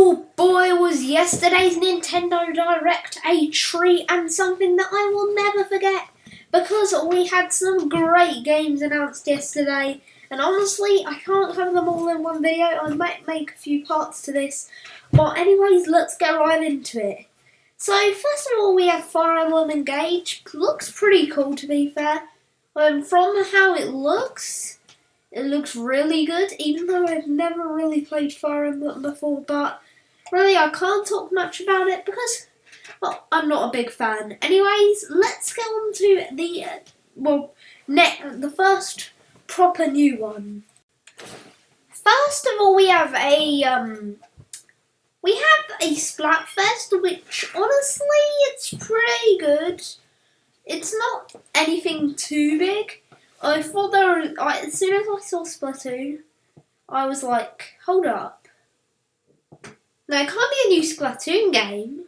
Oh boy, was yesterday's Nintendo Direct a treat and something that I will never forget, because we had some great games announced yesterday, and honestly I can't have them all in one video. I might make a few parts to this, but anyways, let's get right into it. So first of all, we have Fire Emblem Engage. Looks pretty cool, to be fair. From how it looks really good, even though I've never really played Fire Emblem before, but really I can't talk much about it because, well, I'm not a big fan. Anyways, let's go on to the first proper new one. First of all, we have a Splatfest, which honestly, it's pretty good. It's not anything too big. I thought as soon as I saw Splatoon, I was like, hold up. No, it can't be a new Splatoon game.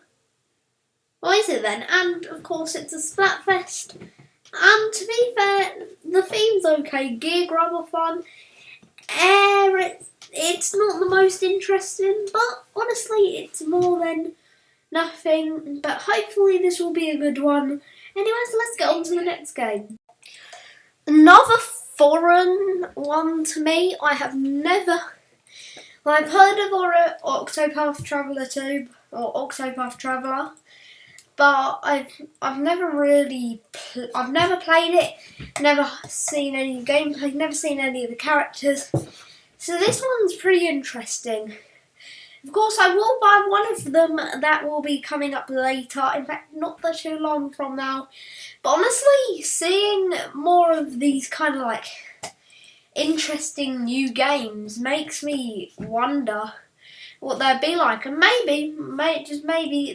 Why is it then? And of course it's a Splatfest. And to be fair, the theme's okay. Gear grabber fun. It's not the most interesting, but honestly it's more than nothing. But hopefully this will be a good one. Anyways, let's get on to the next game. Another foreign one to me. I've heard of Octopath Traveler 2 or Octopath Traveler, but I've never played it, never seen any gameplay, never seen any of the characters. So this one's pretty interesting. Of course, I will buy one of them that will be coming up later. In fact, not that too long from now. But honestly, seeing more of these kind of like interesting new games makes me wonder what they'd be like. And maybe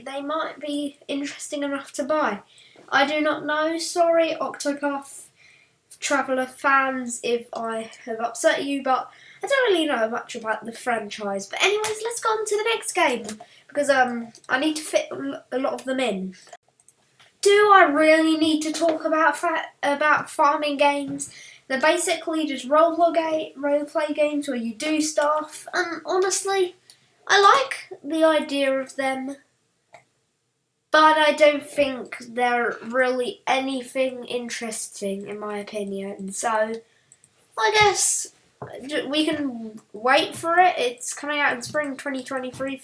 they might be interesting enough to buy. I do not know. Sorry, Octopath Traveler fans, if I have upset you, but I don't really know much about the franchise. But anyways, let's go on to the next game, because I need to fit a lot of them in. Do I really need to talk about farming games? They're basically just role-play games where you do stuff, and honestly, I like the idea of them, but I don't think they're really anything interesting in my opinion. So I guess we can wait for it. It's coming out in spring 2023.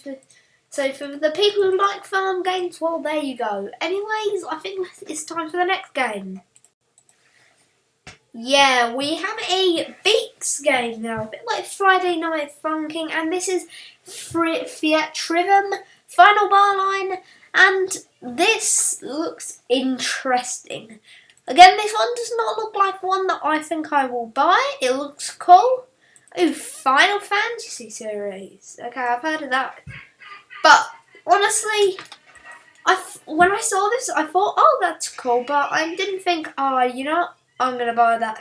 So for the people who like farm games, well, there you go. Anyways, I think it's time for the next game. Yeah, we have a Beaks game now, a bit like Friday Night Funkin', and this is Fiat Trivium Final Bar Line, and this looks interesting. Again, this one does not look like one that I think I will buy. It looks cool. Oh, Final Fantasy series. Okay, I've heard of that. But honestly, when I saw this, I thought, oh, that's cool. But I didn't think, oh, you know what? I'm going to buy that.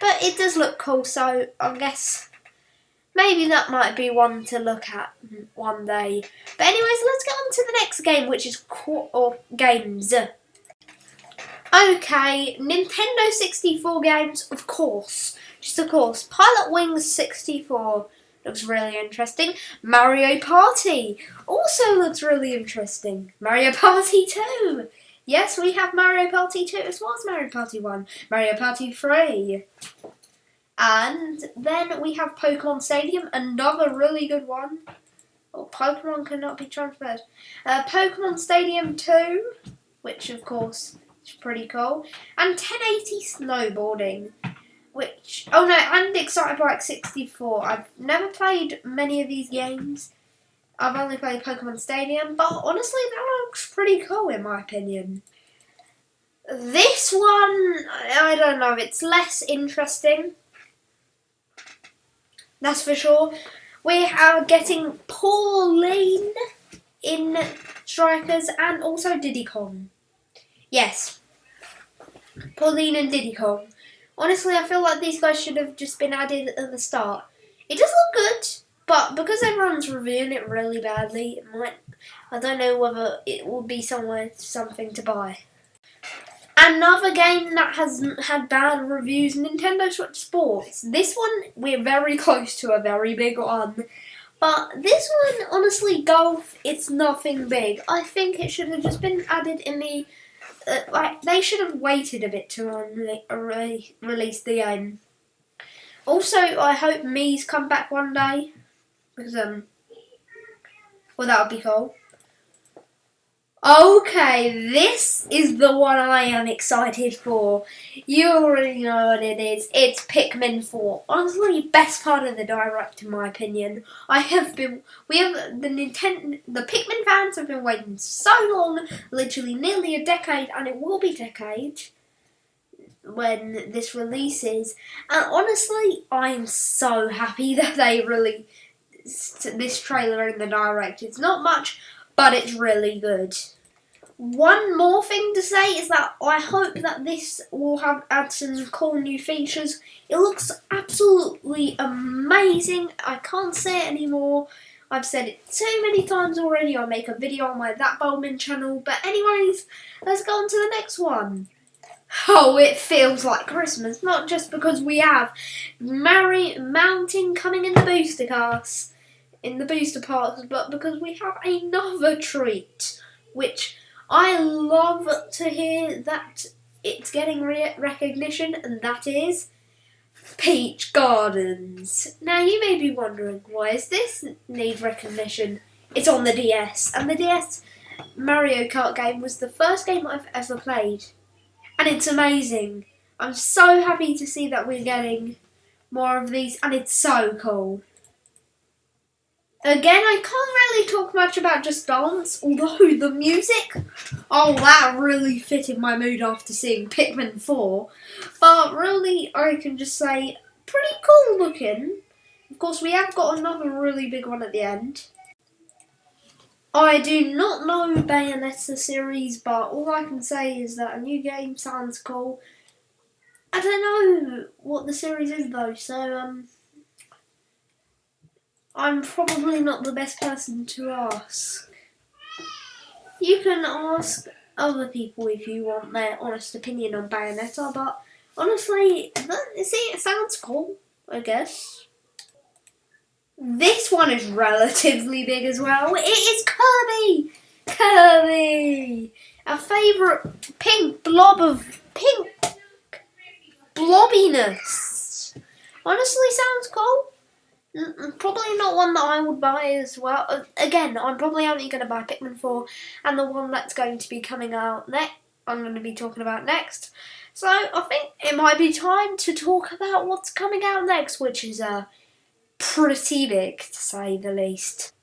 But it does look cool, so I guess maybe that might be one to look at one day. But anyways, let's get on to the next game, which is games. Okay, Nintendo 64 games, of course. Just of course. Pilot Wings 64 looks really interesting. Mario Party also looks really interesting. Mario Party 2. Yes, we have Mario Party 2 as well as Mario Party 1. Mario Party 3. And then we have Pokemon Stadium, another really good one. Oh, Pokemon cannot be transferred. Pokemon Stadium 2, which of course is pretty cool. And 1080 Snowboarding, which, oh no, and Excitebike 64. I've never played many of these games. I've only played Pokemon Stadium, but honestly that looks pretty cool in my opinion. This one, I don't know, it's less interesting. That's for sure. We are getting Pauline in Strikers and also Diddy Kong. Yes, Pauline and Diddy Kong. Honestly, I feel like these guys should have just been added at the start. It does look good, but because everyone's reviewing it really badly, I don't know whether it will be something to buy. Another game that hasn't had bad reviews, Nintendo Switch Sports. This one, we're very close to a very big one. But this one, honestly, golf, it's nothing big. I think it should have just been added in the... they should have waited a bit to release the game. Also, I hope Mii's come back one day. Because, well, that would be cool. Okay, this is the one I am excited for. You already know what it is. It's Pikmin 4. Honestly, best part of the Direct, in my opinion. The Pikmin fans have been waiting so long, literally nearly a decade, and it will be a decade when this releases. And honestly, I'm so happy that they released this trailer in the Direct. It's not much, but it's really good. One more thing to say is that I hope that this will add some cool new features. It looks absolutely amazing. I can't say it anymore. I've said it too many times already. I'll make a video on my That Bowman channel. But anyways, let's go on to the next one. Oh, it feels like Christmas. Not just because we have Mountain coming in the booster cars, in the booster parks, but because we have another treat, which I love to hear that it's getting recognition, and that is Peach Gardens. Now you may be wondering, why does this need recognition? It's on the DS, and the DS Mario Kart game was the first game I've ever played, and it's amazing. I'm so happy to see that we're getting more of these, and it's so cool. Again, I can't really talk much about Just Dance, although the music, oh, that really fitted my mood after seeing Pikmin 4. But really, I can just say, pretty cool looking. Of course, we have got another really big one at the end. I do not know Bayonetta series, but all I can say is that a new game sounds cool. I don't know what the series is though, so I'm probably not the best person to ask. You can ask other people if you want their honest opinion on Bayonetta, but honestly, it sounds cool, I guess. This one is relatively big as well. It is Kirby! Kirby! Our favourite pink blob of pink blobbiness. Honestly, sounds cool. Probably not one that I would buy as well. Again, I'm probably only going to buy Pikmin 4 and the one that's going to be coming out next. I'm going to be talking about next. So I think it might be time to talk about what's coming out next, which is pretty big to say the least.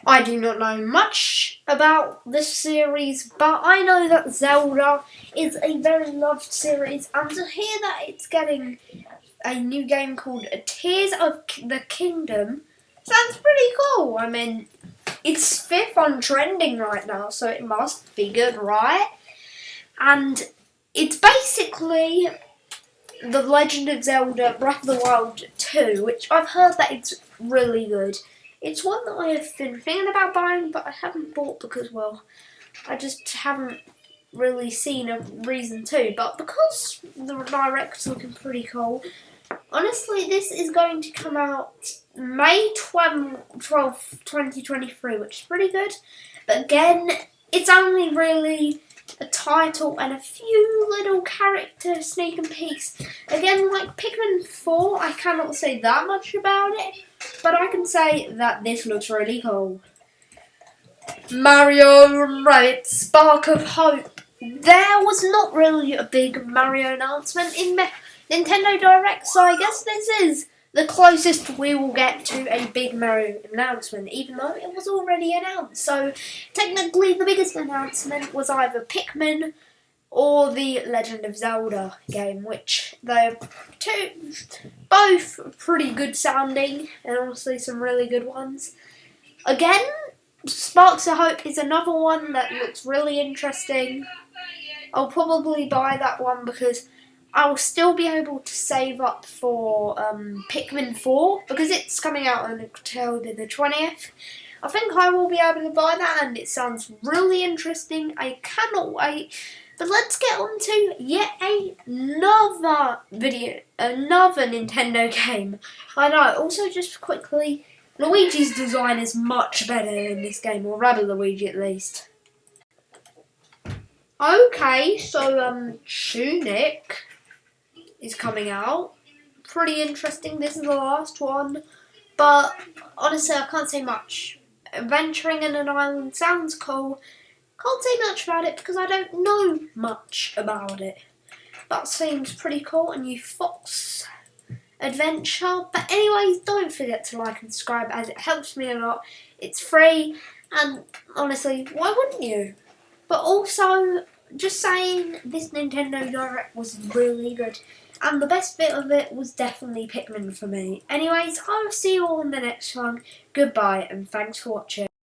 I do not know much about this series, but I know that Zelda is a very loved series, and to hear that it's getting a new game called Tears of the Kingdom sounds pretty cool. I mean, it's 5th on trending right now, so it must be good, right? And it's basically The Legend of Zelda Breath of the Wild 2, which I've heard that it's really good. It's one that I have been thinking about buying, but I haven't bought because, well, I just haven't really seen a reason to. But because the Direct's looking pretty cool, honestly, this is going to come out May 12th, 2023, which is pretty good. But again, it's only really a title and a few little character sneak and peeks. Again, like Pikmin 4, I cannot say that much about it, but I can say that this looks really cool. Mario & Rabbids Spark of Hope. There was not really a big Mario announcement in Nintendo Direct, so I guess this is the closest we will get to a big Mario announcement, even though it was already announced. So technically the biggest announcement was either Pikmin or the Legend of Zelda game, which they're both pretty good sounding, and honestly some really good ones. Again, Sparks of Hope is another one that looks really interesting. I'll probably buy that one because I'll still be able to save up for Pikmin 4 because it's coming out on October the 20th. I think I will be able to buy that, and it sounds really interesting. I cannot wait. But let's get on to yet another Nintendo game. I know. Also, just quickly, Luigi's design is much better in this game, or Rabbit Luigi at least. Okay, so Tunic is coming out. Pretty interesting. This is the last one, but honestly, I can't say much. Adventuring in an island sounds cool. Can't say much about it because I don't know much about it. That seems pretty cool. A new Fox adventure. But anyways, don't forget to like and subscribe as it helps me a lot. It's free, and honestly, why wouldn't you? But also, just saying, this Nintendo Direct was really good. And the best bit of it was definitely Pikmin for me. Anyways, I'll see you all in the next one. Goodbye, and thanks for watching.